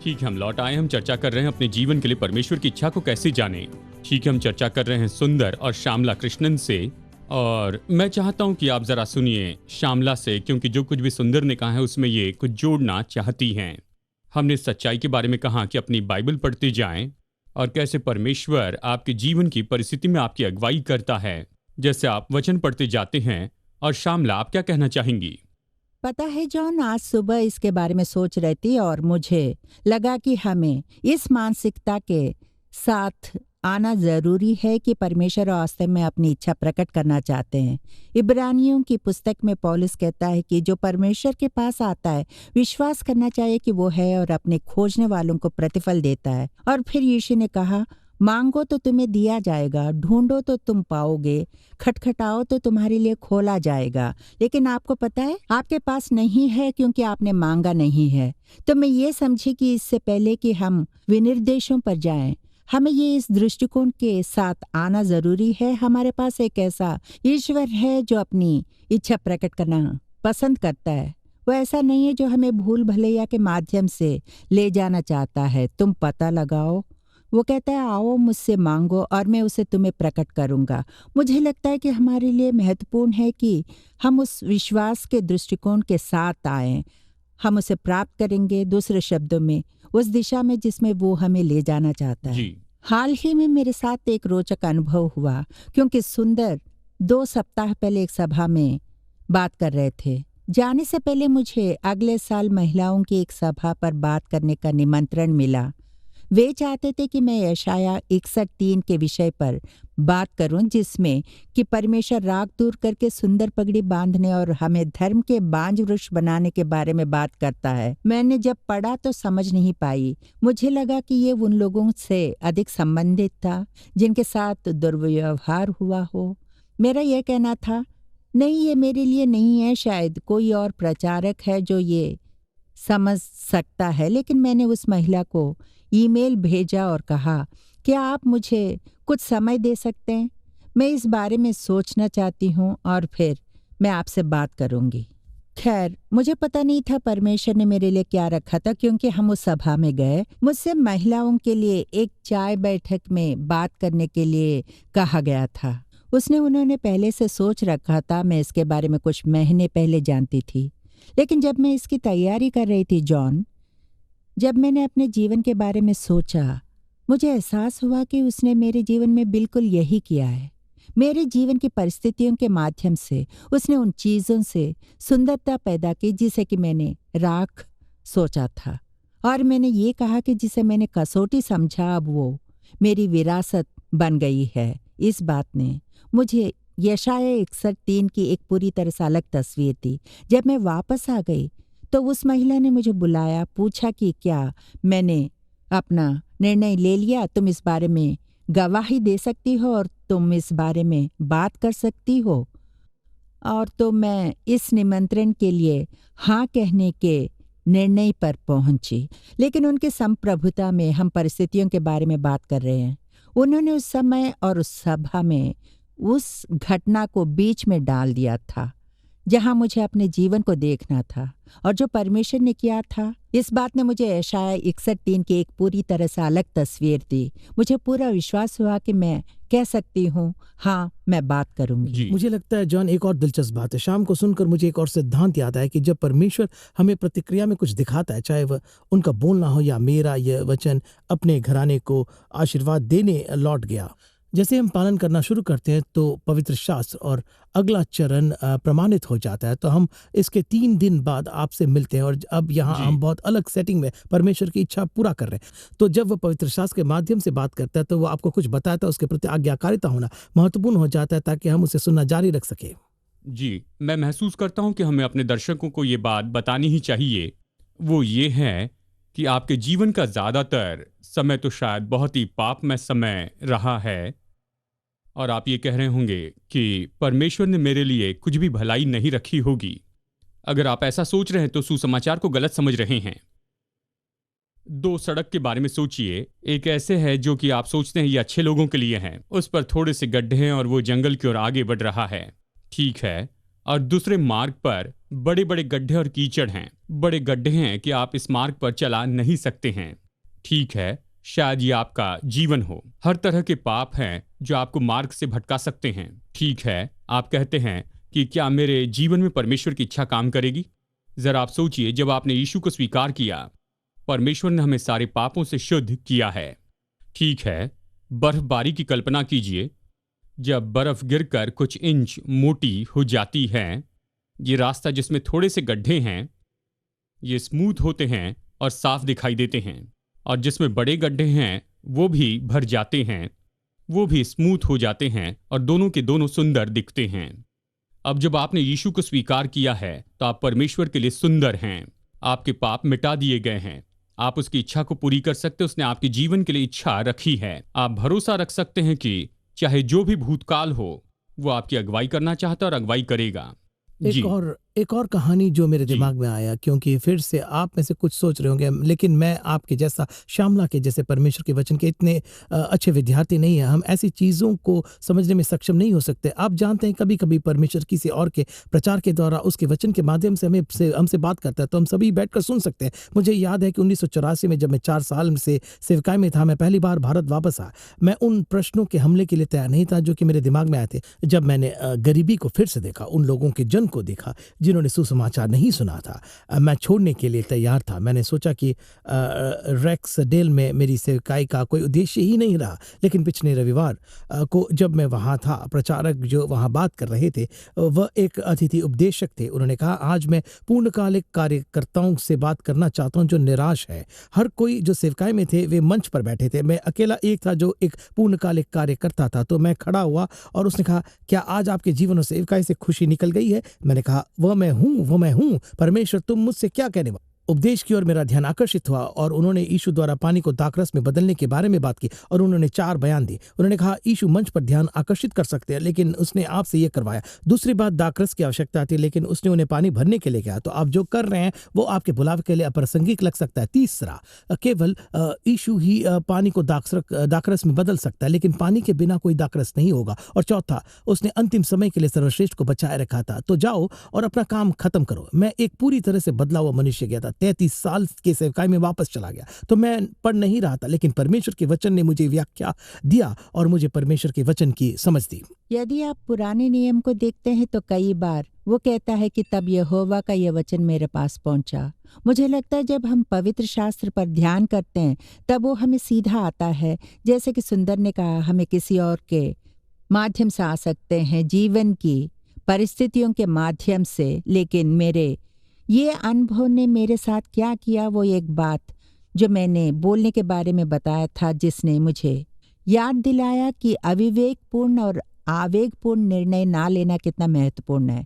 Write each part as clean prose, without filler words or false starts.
ठीक है, हम लौट आए। हम चर्चा कर रहे हैं अपने जीवन के लिए परमेश्वर की इच्छा को कैसे जाने। ठीक है, हम चर्चा कर रहे हैं सुंदर और श्यामला कृष्णन से। और मैं चाहता हूं कि आप जरा सुनिए श्यामला से, क्योंकि जो कुछ भी सुंदर ने कहा है उसमें ये कुछ जोड़ना चाहती हैं। हमने सच्चाई के बारे में कहा कि अपनी बाइबल पढ़ते जाएं और कैसे परमेश्वर आपके जीवन की परिस्थिति में आपकी अगुवाई करता है जैसे आप वचन पढ़ते जाते हैं। और श्यामला, आप क्या कहना चाहेंगी? पता है जॉन, आज सुबह इसके बारे में सोच रही थी और मुझे लगा कि हमें इस मानसिकता के साथ आना जरूरी है कि परमेश्वर वास्तव में अपनी इच्छा प्रकट करना चाहते हैं। इब्रानियों की पुस्तक में पौलुस कहता है कि जो परमेश्वर के पास आता है विश्वास करना चाहिए कि वो है और अपने खोजने वालों को प्रतिफल देता है। और फिर यीशु ने कहा, मांगो तो तुम्हें दिया जाएगा, ढूंढो तो तुम पाओगे, खटखटाओ तो तुम्हारे लिए खोला जाएगा। लेकिन आपको पता है आपके पास नहीं है क्योंकि आपने मांगा नहीं है। तो मैं ये समझी कि इससे पहले कि हम विनिर्देशों पर जाएं, हमें ये इस दृष्टिकोण के साथ आना जरूरी है। हमारे पास एक ऐसा ईश्वर है जो अपनी इच्छा प्रकट करना पसंद करता है। वो ऐसा नहीं है जो हमें भूल भलैया के माध्यम से ले जाना चाहता है। तुम पता लगाओ, वो कहता है आओ मुझसे मांगो और मैं उसे तुम्हें प्रकट करूंगा। मुझे लगता है कि हमारे लिए महत्वपूर्ण है कि हम उस विश्वास के दृष्टिकोण के साथ आएं। हम उसे प्राप्त करेंगे, दूसरे शब्दों में उस दिशा में जिसमें वो हमें ले जाना चाहता है। हाल ही में मेरे साथ एक रोचक अनुभव हुआ, क्योंकि सुंदर 2 सप्ताह पहले एक सभा में बात कर रहे थे। जाने से पहले मुझे अगले साल महिलाओं की एक सभा पर बात करने का निमंत्रण मिला। वे चाहते थे कि मैं यशाया 61:3 के विषय पर बात करूं, जिसमें कि परमेश्वर राग दूर करके सुंदर पगड़ी बांधने और हमें धर्म के बांझ वृक्ष बनाने के बारे में बात करता है। मैंने जब पढ़ा तो समझ नहीं पाई। मुझे लगा कि ये उन लोगों से अधिक संबंधित था जिनके साथ दुर्व्यवहार हुआ हो। मेरा यह कहना था, नहीं, ये मेरे लिए नहीं है, शायद कोई और प्रचारक है जो ये समझ सकता है। लेकिन मैंने उस महिला को ईमेल भेजा और कहा, क्या आप मुझे कुछ समय दे सकते हैं? मैं इस बारे में सोचना चाहती हूँ और फिर मैं आपसे बात करूँगी। खैर, मुझे पता नहीं था परमेश्वर ने मेरे लिए क्या रखा था, क्योंकि हम उस सभा में गए। मुझसे महिलाओं के लिए एक चाय बैठक में बात करने के लिए कहा गया था। उन्होंने पहले से सोच रखा था। मैं इसके बारे में कुछ महीने पहले जानती थी। लेकिन जब मैं इसकी तैयारी कर रही थी जॉन, जब मैंने अपने जीवन के बारे में सोचा, मुझे एहसास हुआ कि उसने मेरे जीवन में बिल्कुल यही किया है। मेरे जीवन की परिस्थितियों के माध्यम से उसने उन चीज़ों से सुंदरता पैदा की जिसे कि मैंने राख सोचा था, और मैंने ये कहा कि जिसे मैंने कसौटी समझा अब वो मेरी विरासत बन गई है। इस बात ने मुझे यशाया 61:3 की एक पूरी तरह से अलग तस्वीर दी। जब मैं वापस आ गई तो उस महिला ने मुझे बुलाया, पूछा कि क्या मैंने अपना निर्णय ले लिया, तुम इस बारे में गवाही दे सकती हो और तुम इस बारे में बात कर सकती हो। और तो मैं इस निमंत्रण के लिए हाँ कहने के निर्णय पर पहुंची। लेकिन उनके संप्रभुता में हम परिस्थितियों के बारे में बात कर रहे हैं। उन्होंने उस समय और उस सभा में उस घटना को बीच में डाल दिया था जहां मुझे अपने जीवन को देखना था और जो परमेश्वर ने किया था। इस बात ने मुझे यशाया 61:3 की एक पूरी तरह से अलग तस्वीर दी। मुझे पूरा विश्वास हुआ कि मैं कह सकती हूँ, हाँ, मैं बात करूंगी। मुझे लगता है जॉन, एक और दिलचस्प बात है। शाम को सुनकर मुझे एक और सिद्धांत याद आया कि जब परमेश्वर हमें प्रतिक्रिया में कुछ दिखाता है, चाहे वह उनका बोलना हो या मेरा यह वचन अपने घराने को आशीर्वाद देने लौट गया, जैसे हम पालन करना शुरू करते हैं तो पवित्र शास्त्र और अगला चरण प्रमाणित हो जाता है। तो हम इसके 3 दिन बाद आपसे मिलते हैं और अब यहाँ हम बहुत अलग सेटिंग में परमेश्वर की इच्छा पूरा कर रहे हैं। तो जब वह पवित्र शास्त्र के माध्यम से बात करता है तो वो आपको कुछ बताता है, उसके प्रति आज्ञाकारिता होना महत्वपूर्ण हो जाता है ताकि हम उसे सुनना जारी रख सके। जी, मैं महसूस करता हूँ कि हमें अपने दर्शकों को ये बात बतानी ही चाहिए। वो ये है कि आपके जीवन का ज़्यादातर समय तो शायद बहुत ही पापमय समय रहा है और आप ये कह रहे होंगे कि परमेश्वर ने मेरे लिए कुछ भी भलाई नहीं रखी होगी। अगर आप ऐसा सोच रहे हैं तो सुसमाचार को गलत समझ रहे हैं। 2 सड़क के बारे में सोचिए। एक ऐसे है जो कि आप सोचते हैं ये अच्छे लोगों के लिए है, उस पर थोड़े से गड्ढे हैं और वो जंगल की ओर आगे बढ़ रहा है, ठीक है। और दूसरे मार्ग पर बड़े बड़े गड्ढे और कीचड़ हैं, बड़े गड्ढे हैं कि आप इस मार्ग पर चला नहीं सकते हैं। ठीक है, शायद ये आपका जीवन हो। हर तरह के पाप हैं जो आपको मार्ग से भटका सकते हैं। ठीक है, आप कहते हैं कि क्या मेरे जीवन में परमेश्वर की इच्छा काम करेगी? जरा आप सोचिए, जब आपने यीशु को स्वीकार किया, परमेश्वर ने हमें सारे पापों से शुद्ध किया है। ठीक है, बर्फबारी की कल्पना कीजिए। जब बर्फ गिरकर कुछ इंच मोटी हो जाती है, ये रास्ता जिसमें थोड़े से गड्ढे हैं, ये स्मूथ होते हैं और साफ दिखाई देते हैं, और जिसमें बड़े गड्ढे हैं वो भी भर जाते हैं, वो भी स्मूथ हो जाते हैं, और दोनों के दोनों सुंदर दिखते हैं। अब जब आपने यीशु को स्वीकार किया है तो आप परमेश्वर के लिए सुंदर हैं। आपके पाप मिटा दिए गए हैं। आप उसकी इच्छा को पूरी कर सकते हैं। उसने आपके जीवन के लिए इच्छा रखी है। आप भरोसा रख सकते हैं कि चाहे जो भी भूतकाल हो, वो आपकी अगुवाई करना चाहता है और अगुवाई करेगा। एक और कहानी जो मेरे दिमाग में आया, क्योंकि फिर से आप में से कुछ सोच रहे होंगे, लेकिन मैं आपके जैसा, श्यामला के जैसे परमेश्वर के वचन के इतने अच्छे विद्यार्थी नहीं है। हम ऐसी चीज़ों को समझने में सक्षम नहीं हो सकते। आप जानते हैं, कभी कभी परमेश्वर किसी और के प्रचार के द्वारा उसके वचन के माध्यम से हमसे बात करता है, तो हम सभी बैठकर सुन सकते हैं। मुझे याद है कि 1984 में जब मैं 4 साल से सेवकाई में था, मैं पहली बार भारत वापस आया। मैं उन प्रश्नों के हमले के लिए तैयार नहीं था जो कि मेरे दिमाग में आए थे। जब मैंने गरीबी को फिर से देखा, उन लोगों के जन को देखा जिन्होंने सुसमाचार नहीं सुना था, मैं छोड़ने के लिए तैयार था। मैंने सोचा कि रेक्सडेल में मेरी सेवकाई का कोई उद्देश्य ही नहीं रहा। लेकिन पिछले रविवार को जब मैं वहाँ था, प्रचारक जो वहाँ बात कर रहे थे वह एक अतिथि उपदेशक थे। उन्होंने कहा, आज मैं पूर्णकालिक कार्यकर्ताओं से बात करना चाहता हूँ जो निराश है। हर कोई जो सेवकाई में थे वे मंच पर बैठे थे, मैं अकेला एक था जो एक पूर्णकालिक कार्यकर्ता था। तो मैं खड़ा हुआ और उसने कहा, क्या आज आपके जीवन और सेवकाई से खुशी निकल गई है? मैंने कहा, वो मैं हूँ। परमेश्वर, तुम मुझसे क्या कहने वाले? उपदेश की ओर मेरा ध्यान आकर्षित हुआ और उन्होंने यीशु द्वारा पानी को दाखरस में बदलने के बारे में बात की और उन्होंने 4 बयान दिए। उन्होंने कहा, यीशु मंच पर ध्यान आकर्षित कर सकते हैं, लेकिन उसने आपसे यह करवाया। दूसरी बात, दाखरस की आवश्यकता थी, लेकिन उसने उन्हें पानी भरने के लिए कहा। तो आप जो कर रहे हैं वो आपके बुलावे के लिए अप्रासंगिक लग सकता है। तीसरा, केवल यीशु ही पानी को दाखरस में बदल सकता है, लेकिन पानी के बिना कोई दाखरस नहीं होगा। और चौथा, उसने अंतिम समय के लिए सर्वश्रेष्ठ को बचाए रखा था। तो जाओ और अपना काम खत्म करो। मैं एक पूरी तरह से बदला हुआ मनुष्य गया था। 33 साल के सेवकाई में वापस चला गया। तो मैं पढ़ नहीं रहा था, लेकिन परमेश्वर के वचन ने मुझे व्याख्या दिया और मुझे परमेश्वर के वचन की समझ दी। यदि आप पुराने नियम को देखते हैं तो कई बार वो कहता है कि तब यहोवा का यह वचन मेरे पास पहुंचा। मुझे लगता है जब हम पवित्र शास्त्र पर ध्यान करते हैं तब वो हमें सीधा आता है। जैसे कि सुंदर ने कहा, हमें किसी और के माध्यम से आ सकते हैं, जीवन की परिस्थितियों के माध्यम से, लेकिन मेरे ये अनुभव ने मेरे साथ क्या किया, वो एक बात जो मैंने बोलने के बारे में बताया था, जिसने मुझे याद दिलाया कि अविवेकपूर्ण और आवेगपूर्ण निर्णय ना लेना कितना महत्वपूर्ण है।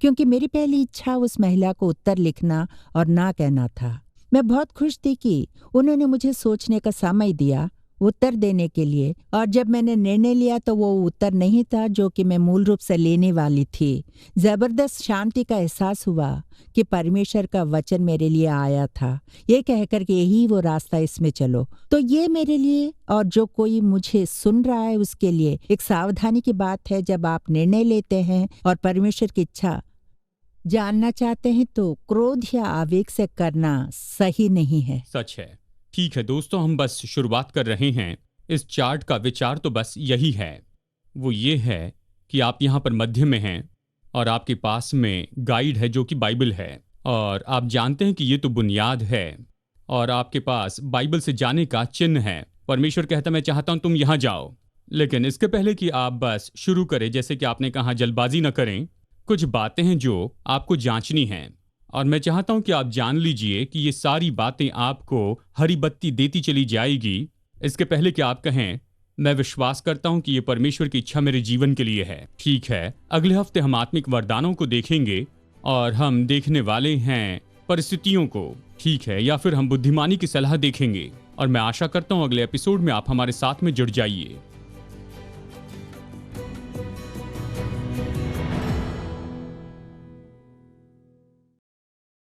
क्योंकि मेरी पहली इच्छा उस महिला को उत्तर लिखना और ना कहना था। मैं बहुत खुश थी कि उन्होंने मुझे सोचने का समय दिया उत्तर देने के लिए, और जब मैंने निर्णय लिया तो वो उत्तर नहीं था जो कि मैं मूल रूप से लेने वाली थी। जबरदस्त शांति का एहसास हुआ कि परमेश्वर का वचन मेरे लिए आया था, ये कहकर कि यही वो रास्ता, इसमें चलो। तो ये मेरे लिए और जो कोई मुझे सुन रहा है उसके लिए एक सावधानी की बात है। जब आप निर्णय लेते हैं और परमेश्वर की इच्छा जानना चाहते हैं तो क्रोध या आवेग से करना सही नहीं है। सच है। ठीक है दोस्तों, हम बस शुरुआत कर रहे हैं। इस चार्ट का विचार तो बस यही है, वो ये है कि आप यहाँ पर मध्य में हैं और आपके पास में गाइड है जो कि बाइबल है, और आप जानते हैं कि ये तो बुनियाद है, और आपके पास बाइबल से जाने का चिन्ह है। परमेश्वर कहता, मैं चाहता हूँ तुम यहाँ जाओ। लेकिन इसके पहले कि आप बस शुरू करें, जैसे कि आपने कहा, जल्दबाजी न करें। कुछ बातें हैं जो आपको जांचनी हैं, और मैं चाहता हूं कि आप जान लीजिए कि ये सारी बातें आपको हरी बत्ती देती चली जाएगी। इसके पहले कि आप कहें, मैं विश्वास करता हूं कि ये परमेश्वर की इच्छा मेरे जीवन के लिए है। ठीक है, अगले हफ्ते हम आत्मिक वरदानों को देखेंगे और हम देखने वाले हैं परिस्थितियों को, ठीक है, या फिर हम बुद्धिमानी की सलाह देखेंगे। और मैं आशा करता हूं अगले एपिसोड में आप हमारे साथ में जुड़ जाइए।